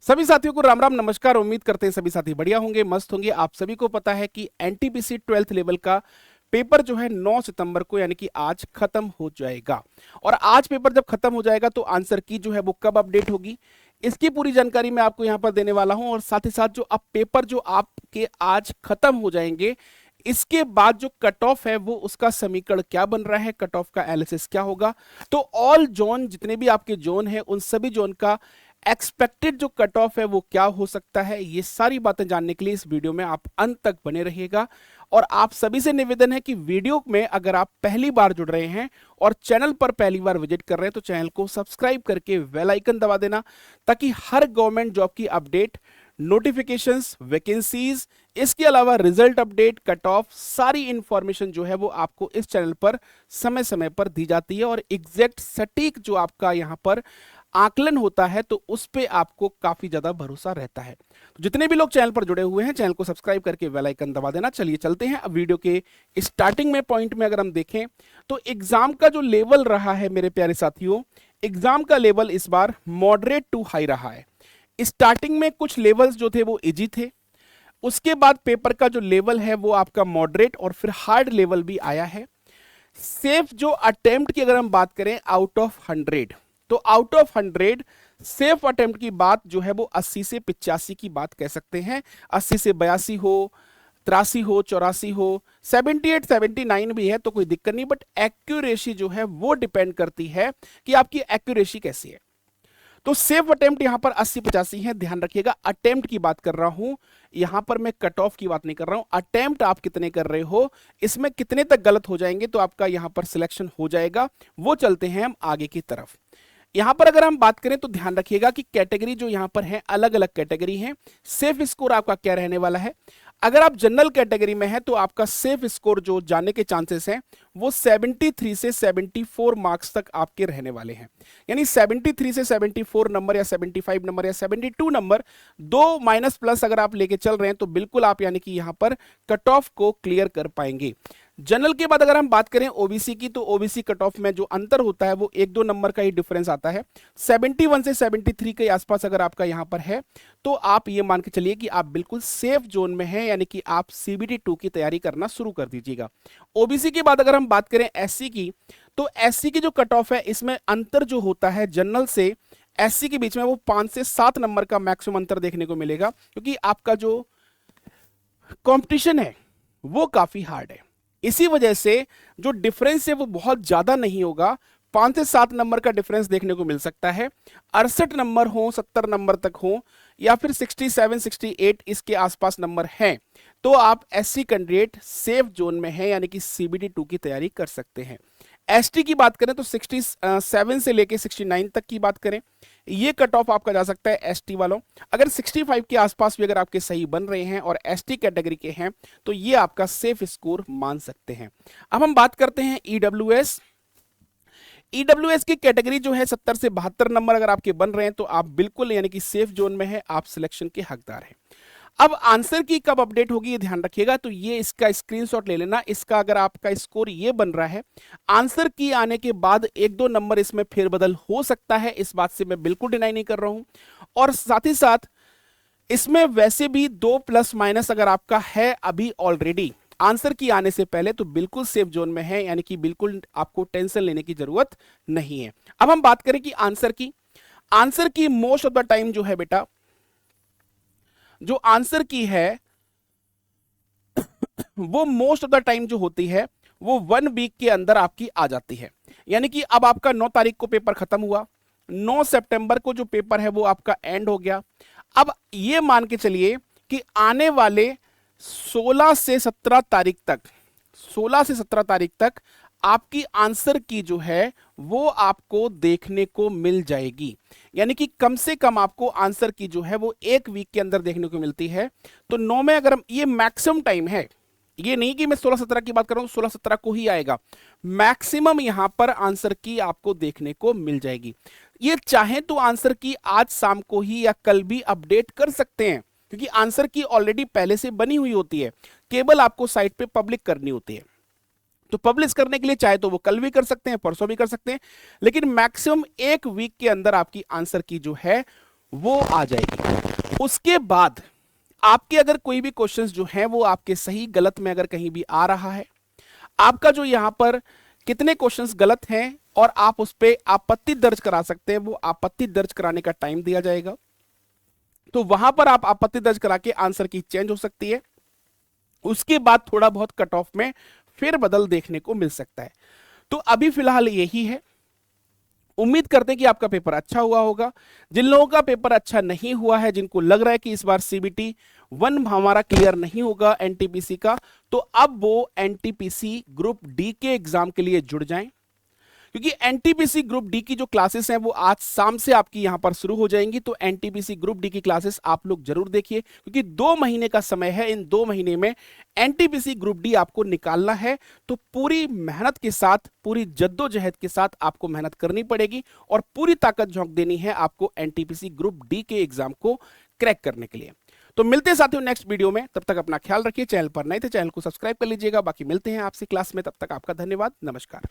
सभी साथियों को राम राम नमस्कार। उम्मीद करते हैं सभी साथी बढ़िया होंगे, मस्त होंगे। आप सभी को पता है कि एनटीपीसी 12th लेवल का पेपर जो है 9 सितंबर को यानी कि आज खत्म हो जाएगा। और आज पेपर जब खत्म हो जाएगा तो आंसर की जो है वो कब अपडेट होगी, इसकी पूरी जानकारी मैं आपको यहां पर देने वाला हूं। और साथ ही साथ जो अब पेपर जो आपके आज खत्म हो जाएंगे, इसके बाद जो कट ऑफ है वो उसका समीकरण क्या बन रहा है, कट ऑफ का एनालिसिस क्या होगा। तो ऑल जोन, जितने भी आपके जोन है, उन सभी जोन का एक्सपेक्टेड जो कट ऑफ है वो क्या हो सकता है, ये सारी बातें जानने के लिए इस वीडियो में आप अंत तक बने रहिएगा। और आप सभी से निवेदन है कि वीडियो में अगर आप पहली बार जुड़ रहे हैं और चैनल पर पहली बार विजिट कर रहे हैं तो चैनल को सब्सक्राइब करके बेल आइकन दबा देना, ताकि हर गवर्नमेंट जॉब की अपडेट, नोटिफिकेशंस, वैकेंसीज, इसके अलावा रिजल्ट अपडेट, कट ऑफ, सारी इंफॉर्मेशन जो है वो आपको इस चैनल पर समय समय पर दी जाती है। और एग्जैक्ट सटीक जो आपका यहां पर आकलन होता है तो उस पे आपको काफी ज्यादा भरोसा रहता है। तो जितने भी लोग चैनल पर जुड़े हुए हैं, चैनल को सब्सक्राइब करके बेल आइकन दबा देना। चलिए चलते हैं अब वीडियो के स्टार्टिंग में पॉइंट में अगर हम देखें तो एग्जाम का जो लेवल रहा है मेरे प्यारे साथियों, एग्जाम का लेवल इस बार मॉडरेट टू हाई रहा है। स्टार्टिंग में कुछ लेवल्स जो थे वो इजी थे, उसके बाद पेपर का जो लेवल है वो आपका मॉडरेट और फिर हार्ड लेवल भी आया है। सेफ जो अटेम्प्ट की अगर हम बात करें आउट ऑफ 100, तो आउट ऑफ 100 सेफ अटेम्प्ट की बात जो है वो 80 से 85 की बात कह सकते हैं। 80 से 82 हो, 83 हो, 84 हो, 78 79 भी है तो कोई दिक्कत नहीं। बट एक्यूरेसी जो है वो डिपेंड करती है कि आपकी एक्यूरेसी कैसी है। तो सेफ अटेम्प्ट यहां पर 80 85 है, ध्यान रखिएगा। अटेम्प्ट की बात कर रहा हूं, यहां पर मैं कट ऑफ की बात नहीं कर रहा हूं। अटेम्प्ट आप कितने कर रहे हो, इसमें कितने तक गलत हो जाएंगे तो आपका यहां पर सिलेक्शन हो जाएगा। वो चलते हैं हम आगे की तरफ। यहां पर अगर हम बात करें तो ध्यान रखिएगा कि कैटेगरी जो यहां पर है, अलग अलग कैटेगरी है। सेफ स्कोर आपका क्या रहने वाला है, अगर आप जनरल कैटेगरी में है तो आपका सेफ स्कोर जो जाने के चांसेस हैं वो 73 से 74 मार्क्स तक आपके रहने वाले हैं। यानी 73 से 74 नंबर या 75 नंबर या 72 नंबर, दो माइनस प्लस अगर आप लेके चल रहे हैं तो बिल्कुल आप यानी कि यहां पर कट ऑफ को क्लियर कर पाएंगे। जनरल के बाद अगर हम बात करें ओबीसी की, तो ओबीसी कट ऑफ में जो अंतर होता है वो 1-2 नंबर का ही डिफरेंस आता है। 71 से 73 के आसपास अगर आपका यहां पर है तो आप ये मान के चलिए कि आप बिल्कुल सेफ जोन में हैं, यानी कि आप सीबीटी 2 की तैयारी करना शुरू कर दीजिएगा। ओबीसी के बाद अगर हम बात करें एससी की, तो एससी की जो कट ऑफ है इसमें अंतर जो होता है जनरल से एससी के बीच में वो 5 से 7 नंबर का मैक्सिमम अंतर देखने को मिलेगा, क्योंकि आपका जो कंपटीशन है वो काफी हार्ड है। इसी वजह से जो डिफरेंस है वो बहुत ज्यादा नहीं होगा, 5 से 7 नंबर का डिफरेंस देखने को मिल सकता है। 68 नंबर हो, 70 नंबर तक हो, या फिर 67 68 इसके आसपास नंबर हैं तो आप एससी कैंडिडेट सेफ जोन में हैं, यानी कि सीबीटी 2 की तैयारी कर सकते हैं। एसटी की बात करें तो 67 से लेके 69 तक की बात करें, ये कट ऑफ आपका जा सकता है एसटी वालों। अगर 65 के आसपास भी अगर आपके सही बन रहे हैं और एसटी कैटेगरी के हैं तो ये आपका सेफ स्कोर मान सकते हैं। अब हम बात करते हैं ईडब्ल्यूएस। ईडब्ल्यूएस की कैटेगरी जो है 70 से 72 नंबर अगर आपके बन रहे हैं तो आप बिल्कुल यानी कि सेफ जोन में है, आप सिलेक्शन के हकदार हैं। अब आंसर की कब अपडेट होगी ये ध्यान रखिएगा, तो ये इसका स्क्रीनशॉट ले लेना। इसका अगर आपका स्कोर ये बन रहा है, आंसर की आने के बाद 1-2 नंबर इसमें फेरबदल हो सकता है, इस बात से मैं बिल्कुल डिनाई नहीं कर रहा हूं। और साथ ही साथ इसमें वैसे भी 2 प्लस माइनस अगर आपका है अभी ऑलरेडी आंसर की आने से पहले तो बिल्कुल सेफ जोन में है, यानी कि बिल्कुल आपको टेंशन लेने की जरूरत नहीं है। अब हम बात करें कि आंसर की मोस्ट ऑफ द टाइम जो है बेटा, जो आंसर की है वो मोस्ट ऑफ द टाइम जो होती है वो 1 वीक के अंदर आपकी आ जाती है। यानी कि अब आपका 9 तारीख को पेपर खत्म हुआ, 9 सितंबर को जो पेपर है वो आपका एंड हो गया। अब ये मान के चलिए कि आने वाले 16 से 17 तारीख तक, 16 से 17 तारीख तक आपकी आंसर की जो है वो आपको देखने को मिल जाएगी। यानी कि कम से कम आपको आंसर की जो है वो 1 वीक के अंदर देखने को मिलती है। तो 9 में अगर हम, ये मैक्सिमम टाइम है, ये नहीं कि मैं 16-17 की बात कर रहा हूं, 16-17 को ही आएगा। मैक्सिमम यहां पर आंसर की आपको देखने को मिल जाएगी। ये चाहे तो आंसर की आज शाम को ही या कल भी अपडेट कर सकते हैं, क्योंकि आंसर की ऑलरेडी पहले से बनी हुई होती है, केवल आपको साइट पे पब्लिक करनी होती है। तो पब्लिश करने के लिए चाहे तो वो कल भी कर सकते हैं, परसों भी कर सकते हैं, लेकिन मैक्सिमम 1 वीक के अंदर आपकी आंसर की जो है वो आ जाएगी। उसके बाद आपके अगर कोई भी क्वेश्चंस जो हैं वो आपके सही गलत में अगर कहीं भी आ रहा है, आपका जो यहां पर कितने क्वेश्चंस गलत हैं और आप उस पर आपत्ति दर्ज करा सकते हैं, वो आपत्ति दर्ज कराने का टाइम दिया जाएगा। तो वहां पर आप आपत्ति दर्ज करा के आंसर की चेंज हो सकती है। उसके बाद थोड़ा बहुत कट ऑफ में फिर बदल देखने को मिल सकता है। तो अभी फिलहाल यही है। उम्मीद करते हैं कि आपका पेपर अच्छा हुआ होगा। जिन लोगों का पेपर अच्छा नहीं हुआ है, जिनको लग रहा है कि इस बार सीबीटी 1 हमारा क्लियर नहीं होगा एनटीपीसी का, तो अब वो एनटीपीसी ग्रुप डी के एग्जाम के लिए जुड़ जाएं, क्योंकि एनटीपीसी ग्रुप डी की जो क्लासेस हैं वो आज शाम से आपकी यहां पर शुरू हो जाएंगी। तो एनटीपीसी ग्रुप डी की क्लासेस आप लोग जरूर देखिए, क्योंकि 2 महीने का समय है। इन 2 महीने में एनटीपीसी ग्रुप डी आपको निकालना है, तो पूरी मेहनत के साथ, पूरी जद्दोजहद के साथ आपको मेहनत करनी पड़ेगी और पूरी ताकत झोंक देनी है आपको एनटीपीसी ग्रुप डी के एग्जाम को क्रैक करने के लिए। तो मिलते हैं साथियों नेक्स्ट वीडियो में। तब तक अपना ख्याल रखिए। चैनल पर नए थे, चैनल को सब्सक्राइब कर लीजिएगा। बाकी मिलते हैं आपसे क्लास में। तब तक आपका धन्यवाद। नमस्कार।